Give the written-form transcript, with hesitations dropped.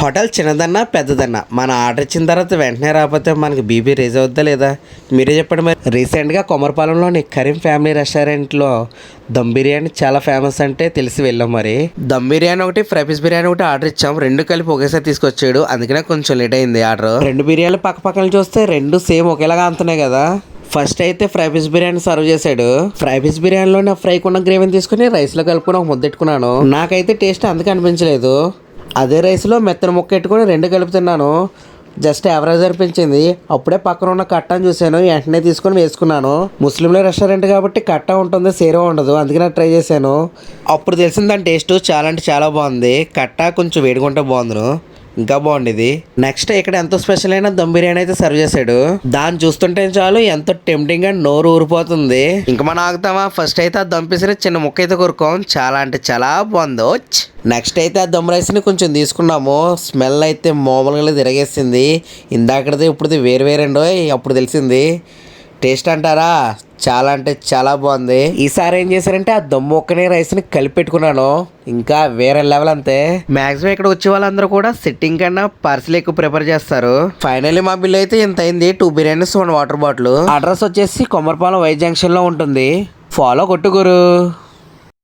Hotel చిన్నదన్నా పెద్దదన్నా మన order ఇచ్చిన తర్వాత వెంటనే రాకపోతే మనకి బీపీ రేజ్ అవుద్దా లేదా? మీరే చెప్పండి. మరి రీసెంట్గా కొమరపాలెంలోని కరీం ఫ్యామిలీ రెస్టారెంట్లో దమ్ బిర్యానీ చాలా ఫేమస్ అంటే తెలిసి వెళ్ళాం. మరి దమ్ బిర్యానీ ఒకటి, ఫ్రై పీస్ బిర్యానీ ఒకటి ఆర్డర్ ఇచ్చాం. రెండు కలిపి ఒకేసారి తీసుకొచ్చాడు, అందుకనే కొంచెం లేట్ అయింది ఆర్డర్. రెండు బిర్యానీలు పక్క పక్కన చూస్తే రెండు సేమ్ ఒకేలాగా అంతున్నాయి కదా. ఫస్ట్ అయితే ఫ్రై పీస్ బిర్యానీ సర్వ్ చేశాడు. ఫ్రై పీస్ బిర్యానీలో నా ఫ్రైకి ఉన్న గ్రేవీని తీసుకుని రైస్లో కలుపుకొని ఒక ముద్దెట్టుకున్నాను. నాకైతే టేస్ట్ అందుకు అనిపించలేదు. అదే రైస్లో మెత్తన ముక్క పెట్టుకొని రెండు కలుపుతున్నాను. జస్ట్ యావరేజ్ అనిపించింది. అప్పుడే పక్కన ఉన్న కట్టని చూశాను, వెంటనే తీసుకొని వేసుకున్నాను. ముస్లింల రెస్టారెంట్ కాబట్టి కట్ట ఉంటుంది, సేరం ఉండదు, అందుకని ట్రై చేశాను. అప్పుడు తెలిసింది దాని టేస్ట్ చాలా అంటే చాలా బాగుంది. కట్ట కొంచెం వేడుకుంటే బాగుంది, ఇంకా బాగుండేది. నెక్స్ట్ ఇక్కడ ఎంతో స్పెషల్ అయిన దమ్ బిర్యానీ అయితే సర్వ్ చేశాడు. దాన్ని చూస్తుంటే చాలు ఎంతో టెంప్టింగ్ గా నోరు ఊరిపోతుంది. ఇంకా మనం ఆగుతామా? ఫస్ట్ అయితే ఆ దమ్ పీసిన చిన్న ముక్క అయితే కొరుకోం, చాలా అంటే చాలా బాగుంది. నెక్స్ట్ అయితే ఆ దమ్ రైస్ ని కొంచెం తీసుకున్నాము. స్మెల్ అయితే మామూలుగా తిరగేసింది. ఇందాకది ఇప్పుడుది వేరు వేరండో అప్పుడు తెలిసింది. టేస్ట్ అంటారా, చాలా అంటే చాలా బాగుంది. ఈసారి ఏం చేశారంటే ఆ దమ్ము ఒక్కనే రైస్ని కలిపి పెట్టుకున్నాను, ఇంకా వేరే లెవెల్ అంతే. మాక్సిమం ఇక్కడ వచ్చే వాళ్ళందరూ కూడా సిట్టింగ్ కన్నా పార్సల్ ఎక్కువ ప్రిఫర్ చేస్తారు. ఫైనల్లీ మా బిల్ అయితే ఇంత అయింది. 2 బిర్యానీస్ 1 వాటర్ బాటిల్. అడ్రస్ వచ్చేసి కొమరపాలెం వై జంక్షన్ లో ఉంటుంది. ఫాలో కొట్టుగురు.